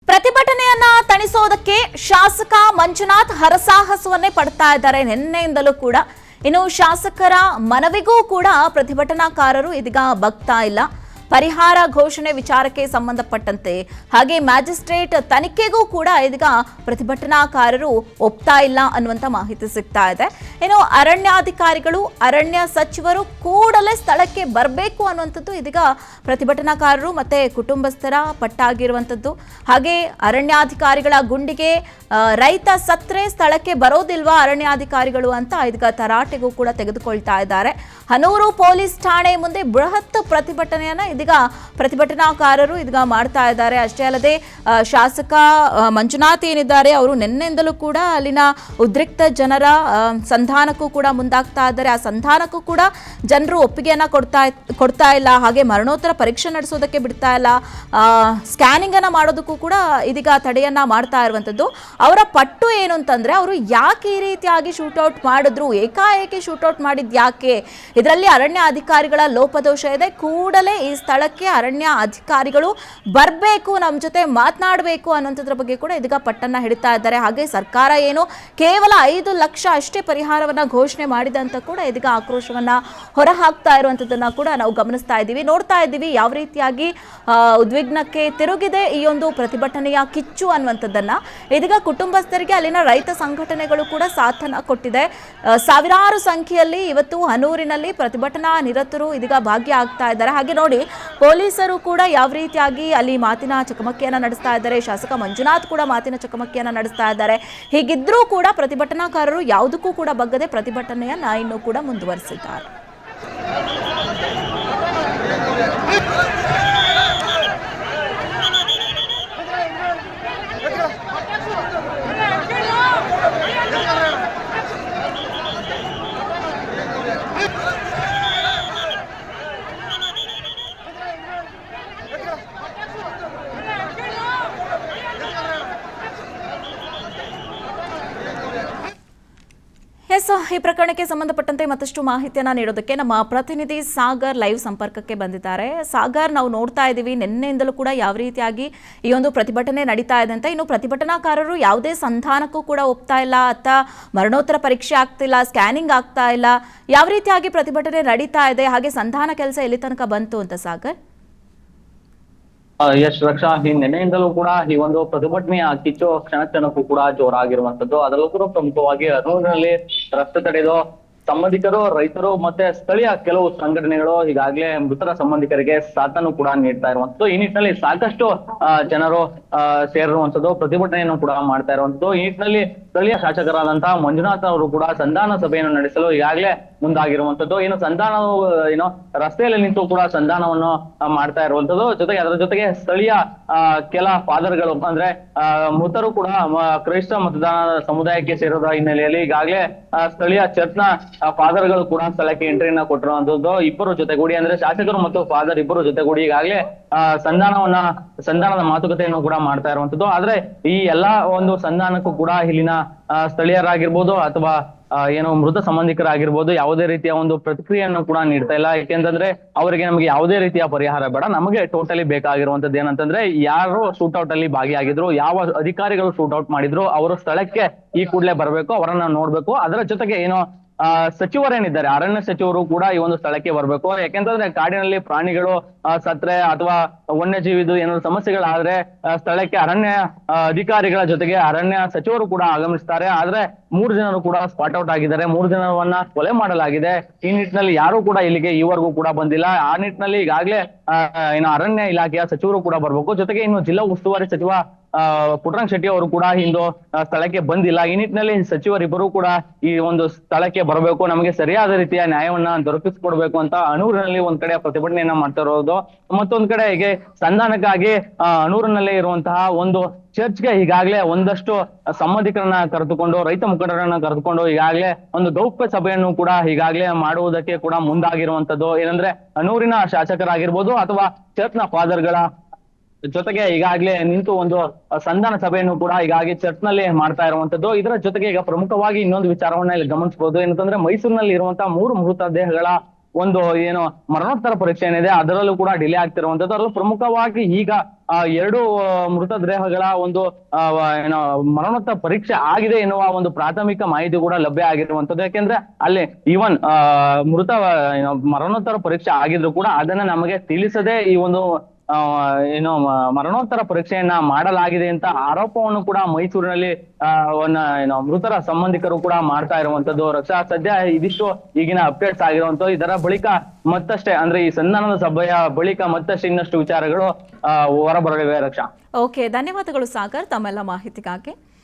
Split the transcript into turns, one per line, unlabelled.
ಪ್ರತಿಭಟನೆಯನ್ನ ತಣಿಸೋದಕ್ಕೆ ಶಾಸಕ ಮಂಜುನಾಥ್ ಹರಸಾಹಸವನ್ನೇ ಪಡ್ತಾ ಇದ್ದಾರೆ ನಿನ್ನೆಯಿಂದಲೂ ಕೂಡ. ಇನ್ನು ಶಾಸಕರ ಮನವಿಗೂ ಕೂಡ ಪ್ರತಿಭಟನಾಕಾರರು ಇದೀಗ ಬಗ್ತಾ ಇಲ್ಲ. ಪರಿಹಾರ ಘೋಷಣೆ ವಿಚಾರಕ್ಕೆ ಸಂಬಂಧಪಟ್ಟಂತೆ ಹಾಗೆ ಮ್ಯಾಜಿಸ್ಟ್ರೇಟ್ ತನಿಖೆಗೂ ಕೂಡ ಇದೀಗ ಪ್ರತಿಭಟನಾಕಾರರು ಒಪ್ತಾ ಇಲ್ಲ ಅನ್ನುವಂಥ ಮಾಹಿತಿ ಸಿಗ್ತಾ ಇದೆ. ಇನ್ನು ಅರಣ್ಯಾಧಿಕಾರಿಗಳು ಅರಣ್ಯ ಸಚಿವರು ಕೂಡಲೇ ಸ್ಥಳಕ್ಕೆ ಬರಬೇಕು ಅನ್ನುವಂಥದ್ದು ಇದೀಗ ಪ್ರತಿಭಟನಾಕಾರರು ಮತ್ತೆ ಕುಟುಂಬಸ್ಥರ ಪಟ್ಟಾಗಿರುವಂಥದ್ದು. ಹಾಗೆ ಅರಣ್ಯಾಧಿಕಾರಿಗಳ ಗುಂಡಿಗೆ ರೈತ ಸತ್ರೆ ಸ್ಥಳಕ್ಕೆ ಬರೋದಿಲ್ವಾ ಅರಣ್ಯಾಧಿಕಾರಿಗಳು ಅಂತ ಇದೀಗ ತರಾಟೆಗೂ ಕೂಡ ತೆಗೆದುಕೊಳ್ತಾ ಇದ್ದಾರೆ. ಹನೂರು ಪೊಲೀಸ್ ಠಾಣೆ ಮುಂದೆ ಬೃಹತ್ ಪ್ರತಿಭಟನೆಯನ್ನ ಇದೀಗ ಪ್ರತಿಭಟನಾಕಾರರು ಇದೀಗ ಮಾಡ್ತಾ ಇದ್ದಾರೆ. ಅಷ್ಟೇ ಅಲ್ಲದೆ ಶಾಸಕ ಮಂಜುನಾಥ್ ಏನಿದ್ದಾರೆ ಅವರು ನಿನ್ನೆಯಿಂದಲೂ ಕೂಡ ಅಲ್ಲಿನ ಉದ್ರಿಕ್ತ ಜನರ ಸಂಧಾನಕ್ಕೂ ಕೂಡ ಮುಂದಾಗ್ತಾ ಇದ್ದಾರೆ. ಆ ಸಂಧಾನಕ್ಕೂ ಕೂಡ ಜನರು ಒಪ್ಪಿಗೆಯನ್ನ ಕೊಡ್ತಾ ಇಲ್ಲ. ಹಾಗೆ ಮರಣೋತ್ತರ ಪರೀಕ್ಷೆ ನಡೆಸೋದಕ್ಕೆ ಬಿಡ್ತಾ ಇಲ್ಲ. ಸ್ಕ್ಯಾನಿಂಗ್ ಅನ್ನ ಮಾಡೋದಕ್ಕೂ ಕೂಡ ಇದೀಗ ತಡೆಯನ್ನ ಮಾಡ್ತಾ ಇರುವಂತದ್ದು. ಅವರ ಪಟ್ಟು ಏನು ಅಂತಂದ್ರೆ ಅವರು ಯಾಕೆ ಈ ರೀತಿಯಾಗಿ ಶೂಟೌಟ್ ಮಾಡಿದ್ರು, ಏಕಾಏಕಿ ಶೂಟೌಟ್ ಮಾಡಿದ್ ಯಾಕೆ, ಇದರಲ್ಲಿ ಅರಣ್ಯ ಅಧಿಕಾರಿಗಳ ಲೋಪದೋಷ ಇದೆ, ಕೂಡಲೇ ಈ ಸ್ಥಳಕ್ಕೆ ಅರಣ್ಯ ಅಧಿಕಾರಿಗಳು ಬರಬೇಕು, ನಮ್ಮ ಜೊತೆ ಮಾತನಾಡಬೇಕು ಅನ್ನೋದ್ರ ಬಗ್ಗೆ ಕೂಡ ಇದೀಗ ಪಟ್ಟನ್ನ ಹಿಡಿತಾ ಇದ್ದಾರೆ. ಹಾಗೆ ಸರ್ಕಾರ ಏನು ಕೇವಲ 5 ಲಕ್ಷ ಅಷ್ಟೇ ಪರಿಹಾರವನ್ನ ಘೋಷಣೆ ಮಾಡಿದೆ ಅಂತ ಕೂಡ ಇದೀಗ ಆಕ್ರೋಶವನ್ನ ಹೊರಹಾಕ್ತಾ ಇರುವಂತದನ್ನ ಕೂಡ ನಾವು ಗಮನಿಸ್ತಾ ಇದ್ದೀವಿ, ನೋಡ್ತಾ ಇದ್ದೀವಿ. ಯಾವ ರೀತಿಯಾಗಿ ಉದ್ವಿಗ್ನಕ್ಕೆ ತಿರುಗಿದೆ ಈ ಒಂದು ಪ್ರತಿಭಟನೆಯ ಕಿಚ್ಚು ಅನ್ನುವಂಥದ್ದನ್ನ ಇದೀಗ ಕುಟುಂಬಸ್ಥರಿಗೆ ಅಲ್ಲಿನ ರೈತ ಸಂಘಟನೆಗಳು ಕೂಡ ಸಾಥನ್ನ ಕೊಟ್ಟಿದೆ. ಸಾವಿರಾರು ಸಂಖ್ಯೆಯಲ್ಲಿ ಇವತ್ತು ಹನೂರಿನಲ್ಲಿ ಪ್ರತಿಭಟನಾ ನಿರತರು ಇದೀಗ ಭಾಗಿಯಾಗ್ತಾ ಇದ್ದಾರೆ. ಹಾಗೆ ನೋಡಿ, ಪೊಲೀಸರು ಕೂಡ ಯಾವ ರೀತಿಯಾಗಿ ಅಲ್ಲಿ ಮಾತಿನ ಚಕಮಕಿಯನ್ನ ನಡೆಸ್ತಾ ಇದ್ದಾರೆ. ಶಾಸಕ ಮಂಜುನಾಥ್ ಕೂಡ ಮಾತಿನ ಚಕಮಕಿಯನ್ನ ನಡೆಸ್ತಾ ಇದ್ದಾರೆ. ಹೀಗಿದ್ರೂ ಕೂಡ ಪ್ರತಿಭಟನಾಕಾರರು ಯಾವುದಕ್ಕೂ ಕೂಡ ಬಗ್ಗದೆ ಪ್ರತಿಭಟನೆಯನ್ನ ಇನ್ನೂ ಕೂಡ ಮುಂದುವರಿಸಿದ್ದಾರೆ. ಈ ಪ್ರಕರಣಕ್ಕೆ ಸಂಬಂಧಪಟ್ಟಂತೆ ಮತ್ತಷ್ಟು ಮಾಹಿತಿಯನ್ನ ನೀಡೋದಕ್ಕೆ ನಮ್ಮ ಪ್ರತಿನಿಧಿ ಸಾಗರ್ ಲೈವ್ ಸಂಪರ್ಕಕ್ಕೆ ಬಂದಿದ್ದಾರೆ. ಸಾಗರ್, ನಾವು ನೋಡ್ತಾ ಇದ್ದೀವಿ ನಿನ್ನೆಯಿಂದಲೂ ಕೂಡ ಯಾವ ರೀತಿಯಾಗಿ ಈ ಒಂದು ಪ್ರತಿಭಟನೆ ನಡೀತಾ ಇದೆ ಅಂತ. ಇನ್ನು ಪ್ರತಿಭಟನಾಕಾರರು ಯಾವುದೇ ಸಂಧಾನಕ್ಕೂ ಕೂಡ ಒಪ್ತಾ ಇಲ್ಲ, ಅಥವಾ ಮರಣೋತ್ತರ ಪರೀಕ್ಷೆ ಆಗ್ತಿಲ್ಲ, ಸ್ಕ್ಯಾನಿಂಗ್ ಆಗ್ತಾ ಇಲ್ಲ, ಯಾವ ರೀತಿಯಾಗಿ ಪ್ರತಿಭಟನೆ ನಡೀತಾ ಇದೆ, ಹಾಗೆ ಸಂಧಾನ ಕೆಲಸ ಎಲ್ಲಿ ತನಕ ಬಂತು ಅಂತ ಸಾಗರ್?
ಯಶ್ ರಕ್ಷಾ, ಈ ನಿನ್ನೆಯಿಂದಲೂ ಕೂಡ ಈ ಒಂದು ಪ್ರತಿಭಟನೆಯ ಕಿಚ್ಚು ಕ್ಷಣಕ್ಕೂ ಕೂಡ ಜೋರಾಗಿರುವಂತದ್ದು. ಅದರಲ್ಲೂ ಕೂಡ ಪ್ರಮುಖವಾಗಿ ಹನೂರಿನಲ್ಲಿ ರಸ್ತೆ ತಡೆದು ಸಂಬಂಧಿಕರು, ರೈತರು ಮತ್ತೆ ಸ್ಥಳೀಯ ಕೆಲವು ಸಂಘಟನೆಗಳು ಈಗಾಗಲೇ ಮೃತರ ಸಂಬಂಧಿಕರಿಗೆ ಸಾಥನ್ನು ಕೂಡ ನೀಡ್ತಾ ಇರುವಂತದ್ದು. ಈ ನಿಟ್ಟಿನಲ್ಲಿ ಸಾಕಷ್ಟು ಜನರು ಸೇರಿರುವಂತದ್ದು, ಪ್ರತಿಭಟನೆಯನ್ನು ಕೂಡ ಮಾಡ್ತಾ ಇರುವಂತದ್ದು. ಈ ನಿಟ್ಟಿನಲ್ಲಿ ಸ್ಥಳೀಯ ಶಾಸಕರಾದಂತಹ ಮಂಜುನಾಥ್ ಅವರು ಕೂಡ ಸಂಧಾನ ಸಭೆಯನ್ನು ನಡೆಸಲು ಈಗಾಗಲೇ ಮುಂದಾಗಿರುವಂತದ್ದು. ಏನು ಸಂಧಾನವು ರಸ್ತೆಯಲ್ಲಿ ನಿಂತು ಕೂಡ ಸಂಧಾನವನ್ನು ಮಾಡ್ತಾ ಇರುವಂತದ್ದು. ಜೊತೆಗೆ ಅದರ ಜೊತೆಗೆ ಸ್ಥಳೀಯ ಕೆಲ ಫಾದರ್ಗಳು, ಅಂದ್ರೆ ಮೃತರು ಕೂಡ ಕ್ರೈಸ್ತ ಮತದಾನ ಸಮುದಾಯಕ್ಕೆ ಸೇರಿದ ಹಿನ್ನೆಲೆಯಲ್ಲಿ ಈಗಾಗಲೇ ಸ್ಥಳೀಯ ಚರ್ಚ್ನ ಫಾದರ್ಗಳು ಕೂಡ ಸ್ಥಳಕ್ಕೆ ಎಂಟ್ರಿಯನ್ನ ಕೊಟ್ಟಿರುವಂತದ್ದು. ಇಬ್ಬರು ಜೊತೆಗೂಡಿ, ಅಂದ್ರೆ ಶಾಸಕರು ಮತ್ತು ಫಾದರ್ ಇಬ್ಬರು ಜೊತೆಗೂಡಿ ಈಗಾಗಲೇ ಸಂಧಾನದ ಮಾತುಕತೆಯನ್ನು ಕೂಡ ಮಾಡ್ತಾ ಇರುವಂತದ್ದು. ಆದ್ರೆ ಈ ಎಲ್ಲಾ ಒಂದು ಸಂಧಾನಕ್ಕೂ ಕೂಡ ಇಲ್ಲಿನ ಸ್ಥಳೀಯರಾಗಿರ್ಬೋದು ಅಥವಾ ಏನು ಮೃತ ಸಂಬಂಧಿಕರಾಗಿರ್ಬೋದು ಯಾವುದೇ ರೀತಿಯ ಒಂದು ಪ್ರತಿಕ್ರಿಯೆಯನ್ನು ಕೂಡ ನೀಡ್ತಾ ಇಲ್ಲ. ಯಾಕೆಂತಂದ್ರೆ ಅವರಿಗೆ ನಮಗೆ ಯಾವುದೇ ರೀತಿಯ ಪರಿಹಾರ ಬೇಡ, ನಮಗೆ ಟೋಟಲಿ ಬೇಕಾಗಿರುವಂತದ್ದು ಏನಂತಂದ್ರೆ ಯಾರು ಶೂಟ್ಔಟ್ ಅಲ್ಲಿ ಭಾಗಿಯಾಗಿದ್ರು, ಯಾವ ಅಧಿಕಾರಿಗಳು ಶೂಟ್ಔಟ್ ಮಾಡಿದ್ರು ಅವರು ಸ್ಥಳಕ್ಕೆ ಈ ಕೂಡಲೇ ಬರಬೇಕು, ಅವರನ್ನ ನೋಡ್ಬೇಕು. ಅದರ ಜೊತೆಗೆ ಏನು ಸಚಿವರೇನಿದ್ದಾರೆ, ಅರಣ್ಯ ಸಚಿವರು ಕೂಡ ಈ ಒಂದು ಸ್ಥಳಕ್ಕೆ ಬರಬೇಕು. ಯಾಕೆಂತಂದ್ರೆ ಕಾಡಿನಲ್ಲಿ ಪ್ರಾಣಿಗಳು ಸತ್ರೆ ಅಥವಾ ವನ್ಯಜೀವಿದು ಏನಾದ್ರು ಸಮಸ್ಯೆಗಳಾದ್ರೆ ಸ್ಥಳಕ್ಕೆ ಅರಣ್ಯ ಅಧಿಕಾರಿಗಳ ಜೊತೆಗೆ ಅರಣ್ಯ ಸಚಿವರು ಕೂಡ ಆಗಮಿಸ್ತಾರೆ. ಆದ್ರೆ 3 ಜನರು ಕೂಡ ಸ್ಪಾಟ್ ಔಟ್ ಆಗಿದ್ದಾರೆ, 3 ಜನರನ್ನ ಕೊಲೆ ಮಾಡಲಾಗಿದೆ. ಈ ನಿಟ್ಟಿನಲ್ಲಿ ಯಾರು ಕೂಡ ಇಲ್ಲಿಗೆ ಈವರೆಗೂ ಕೂಡ ಬಂದಿಲ್ಲ. ಆ ನಿಟ್ಟಿನಲ್ಲಿ ಈಗಾಗಲೇ ಇನ್ನು ಅರಣ್ಯ ಇಲಾಖೆಯ ಸಚಿವರು ಕೂಡ ಬರ್ಬೇಕು. ಜೊತೆಗೆ ಇನ್ನು ಜಿಲ್ಲಾ ಉಸ್ತುವಾರಿ ಸಚಿವ ಪುಟ್ಟರಂಗ ಶೆಟ್ಟಿ ಅವರು ಕೂಡ ಇಂದು ಸ್ಥಳಕ್ಕೆ ಬಂದಿಲ್ಲ. ಈ ನಿಟ್ಟಿನಲ್ಲಿ ಸಚಿವರಿಬ್ಬರು ಕೂಡ ಈ ಒಂದು ಸ್ಥಳಕ್ಕೆ ಬರಬೇಕು, ನಮಗೆ ಸರಿಯಾದ ರೀತಿಯ ನ್ಯಾಯವನ್ನ ದೊರಕಿಸಿಕೊಡ್ಬೇಕು ಅಂತ ಹನೂರಿನಲ್ಲಿ ಒಂದ್ ಕಡೆ ಪ್ರತಿಭಟನೆಯನ್ನ ಮಾಡ್ತಾ ಇರೋದು. ಮತ್ತೊಂದ್ ಕಡೆ ಹೀಗೆ ಸಂಧಾನಕ್ಕಾಗಿ ಹನೂರಿನಲ್ಲೇ ಇರುವಂತಹ ಒಂದು ಚರ್ಚ್ಗೆ ಈಗಾಗಲೇ ಒಂದಷ್ಟು ಸಂಬಂಧಿಕರನ್ನ ಕರೆದುಕೊಂಡು, ರೈತ ಮುಖಂಡರನ್ನ ಕರೆದುಕೊಂಡು ಈಗಾಗಲೇ ಒಂದು ಗೌಪ್ಯ ಸಭೆಯನ್ನು ಕೂಡ ಈಗಾಗಲೇ ಮಾಡುವುದಕ್ಕೆ ಕೂಡ ಮುಂದಾಗಿರುವಂತದ್ದು. ಏನಂದ್ರೆ ಹನೂರಿನ ಶಾಸಕರಾಗಿರ್ಬೋದು ಅಥವಾ ಚರ್ಚ್ನ ಫಾದರ್ಗಳ ಜೊತೆಗೆ ಈಗಾಗಲೇ ನಿಂತು ಒಂದು ಸಂಧಾನ ಸಭೆಯನ್ನು ಕೂಡ ಈಗಾಗಲೇ ಚರ್ಚ್ ನಲ್ಲಿ ಮಾಡ್ತಾ ಇರುವಂತದ್ದು. ಇದರ ಜೊತೆಗೆ ಈಗ ಪ್ರಮುಖವಾಗಿ ಇನ್ನೊಂದು ವಿಚಾರವನ್ನ ಇಲ್ಲಿ ಗಮನಿಸಬಹುದು. ಏನಂತಂದ್ರೆ ಮೈಸೂರಿನಲ್ಲಿ ಇರುವಂತಹ 3 ಮೃತ ದೇಹಗಳ ಒಂದು ಏನು ಮರಣೋತ್ತರ ಪರೀಕ್ಷೆ ಏನಿದೆ ಅದರಲ್ಲೂ ಕೂಡ ಡಿಲೇ ಆಗ್ತಿರುವಂತದ್ದು. ಅದರಲ್ಲೂ ಪ್ರಮುಖವಾಗಿ ಈಗ ಎರಡು ಮೃತದೇಹಗಳ ಒಂದು ಏನೋ ಮರಣೋತ್ತರ ಪರೀಕ್ಷೆ ಆಗಿದೆ ಎನ್ನುವ ಒಂದು ಪ್ರಾಥಮಿಕ ಮಾಹಿತಿ ಕೂಡ ಲಭ್ಯ ಆಗಿರುವಂತದ್ದು. ಯಾಕೆಂದ್ರೆ ಅಲ್ಲಿ ಈವನ್ ಮರಣೋತ್ತರ ಪರೀಕ್ಷೆ ಆಗಿದ್ರು ಕೂಡ ಅದನ್ನ ನಮಗೆ ತಿಳಿಸದೆ ಈ ಒಂದು ಏನು ಮರಣೋತ್ತರ ಪರೀಕ್ಷೆಯನ್ನ ಮಾಡಲಾಗಿದೆ ಅಂತ ಆರೋಪವನ್ನು ಕೂಡ ಮೈಸೂರಿನಲ್ಲಿ ಮೃತರ ಸಂಬಂಧಿಕರು ಕೂಡ ಮಾಡ್ತಾ ಇರುವಂತದ್ದು. ರಕ್ಷಾ, ಸದ್ಯ ಇದಿಷ್ಟು ಈಗಿನ ಅಪ್ಡೇಟ್ಸ್ ಆಗಿರುವಂತದ್ದು. ಇದರ ಬಳಿಕ ಮತ್ತಷ್ಟೇ ಅಂದ್ರೆ ಈ ಸಂಧಾನದ ಸಭೆಯ ಬಳಿಕ ಮತ್ತಷ್ಟು ಇನ್ನಷ್ಟು ವಿಚಾರಗಳು ಹೊರಬರಲಿವೆ. ರಕ್ಷಾ,
ಓಕೆ, ಧನ್ಯವಾದಗಳು ಸಾಗರ್ ತಮ್ಮೆಲ್ಲ ಮಾಹಿತಿಗಾಗಿ.